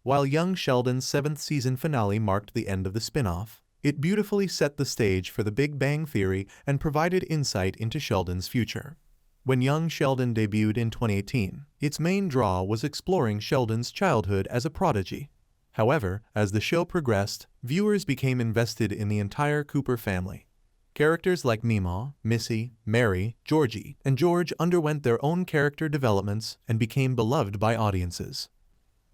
While young Sheldon's 7th season finale marked the end of the spin-off, it beautifully set the stage for the Big Bang Theory and provided insight into Sheldon's future. When young Sheldon debuted in 2018, its main draw was exploring Sheldon's childhood as a prodigy. However, as the show progressed, viewers became invested in the entire Cooper family. Characters like Meemaw, Missy, Mary, Georgie, and George underwent their own character developments and became beloved by audiences.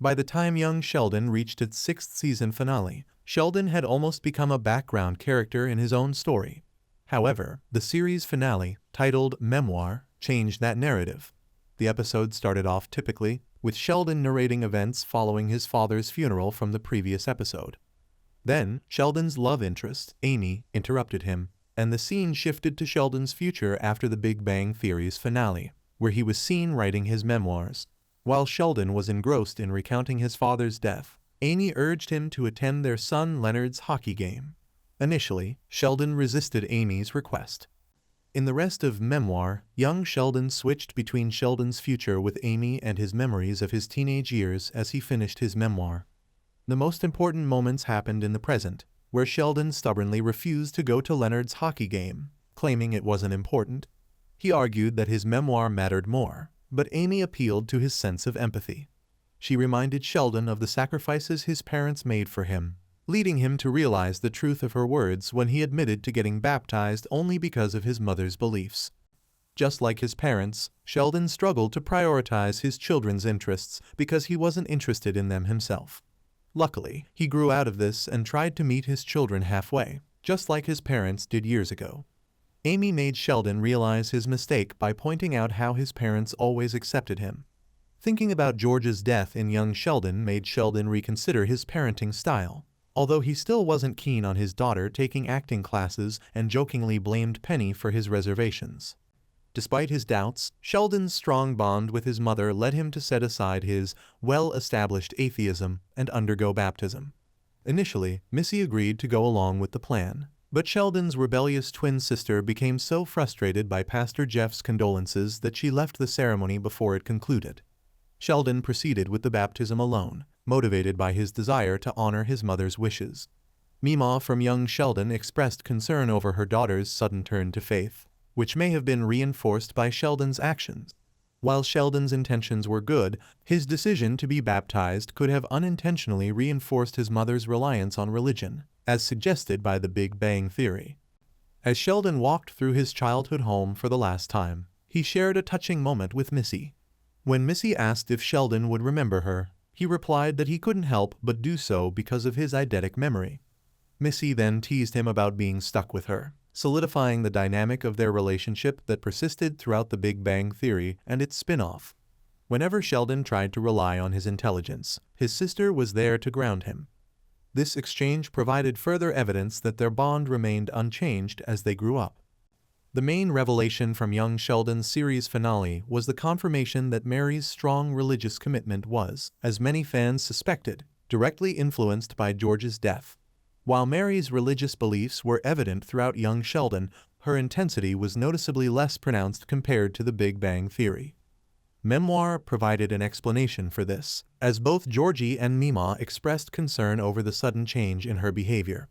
By the time young Sheldon reached its 6th season finale, Sheldon had almost become a background character in his own story. However, the series finale, titled Memoir, changed that narrative. The episode started off typically, with Sheldon narrating events following his father's funeral from the previous episode. Then, Sheldon's love interest, Amy, interrupted him, and the scene shifted to Sheldon's future after the Big Bang Theory's finale, where he was seen writing his memoirs. While Sheldon was engrossed in recounting his father's death, Amy urged him to attend their son Leonard's hockey game. Initially, Sheldon resisted Amy's request. In the rest of Memoir, young Sheldon switched between Sheldon's future with Amy and his memories of his teenage years as he finished his memoir. The most important moments happened in the present, where Sheldon stubbornly refused to go to Leonard's hockey game, claiming it wasn't important. He argued that his memoir mattered more, but Amy appealed to his sense of empathy. She reminded Sheldon of the sacrifices his parents made for him, leading him to realize the truth of her words when he admitted to getting baptized only because of his mother's beliefs. Just like his parents, Sheldon struggled to prioritize his children's interests because he wasn't interested in them himself. Luckily, he grew out of this and tried to meet his children halfway, just like his parents did years ago. Amy made Sheldon realize his mistake by pointing out how his parents always accepted him. Thinking about George's death in young Sheldon made Sheldon reconsider his parenting style, although he still wasn't keen on his daughter taking acting classes and jokingly blamed Penny for his reservations. Despite his doubts, Sheldon's strong bond with his mother led him to set aside his well-established atheism and undergo baptism. Initially, Missy agreed to go along with the plan, but Sheldon's rebellious twin sister became so frustrated by Pastor Jeff's condolences that she left the ceremony before it concluded. Sheldon proceeded with the baptism alone, motivated by his desire to honor his mother's wishes. Meemaw from young Sheldon expressed concern over her daughter's sudden turn to faith, which may have been reinforced by Sheldon's actions. While Sheldon's intentions were good, his decision to be baptized could have unintentionally reinforced his mother's reliance on religion, as suggested by the Big Bang Theory. As Sheldon walked through his childhood home for the last time, he shared a touching moment with Missy. When Missy asked if Sheldon would remember her, he replied that he couldn't help but do so because of his eidetic memory. Missy then teased him about being stuck with her, solidifying the dynamic of their relationship that persisted throughout the Big Bang Theory and its spin-off. Whenever Sheldon tried to rely on his intelligence, his sister was there to ground him. This exchange provided further evidence that their bond remained unchanged as they grew up. The main revelation from young Sheldon's series finale was the confirmation that Mary's strong religious commitment was, as many fans suspected, directly influenced by George's death. While Mary's religious beliefs were evident throughout young Sheldon, her intensity was noticeably less pronounced compared to the Big Bang Theory. Memoir provided an explanation for this, as both Georgie and Meemaw expressed concern over the sudden change in her behavior.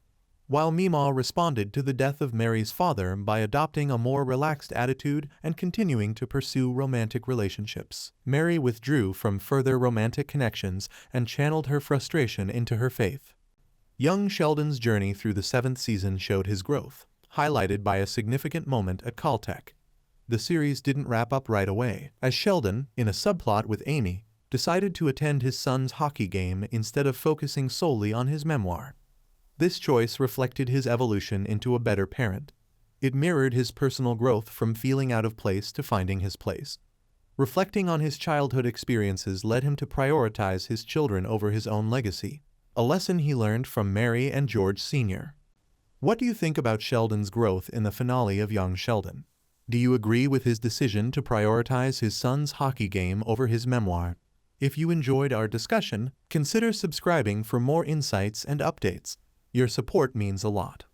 While Meemaw responded to the death of Mary's father by adopting a more relaxed attitude and continuing to pursue romantic relationships, Mary withdrew from further romantic connections and channeled her frustration into her faith. Young Sheldon's journey through the 7th season showed his growth, highlighted by a significant moment at Caltech. The series didn't wrap up right away, as Sheldon, in a subplot with Amy, decided to attend his son's hockey game instead of focusing solely on his memoir. This choice reflected his evolution into a better parent. It mirrored his personal growth from feeling out of place to finding his place. Reflecting on his childhood experiences led him to prioritize his children over his own legacy, a lesson he learned from Mary and George Sr. What do you think about Sheldon's growth in the finale of Young Sheldon? Do you agree with his decision to prioritize his son's hockey game over his memoir? If you enjoyed our discussion, consider subscribing for more insights and updates. Your support means a lot.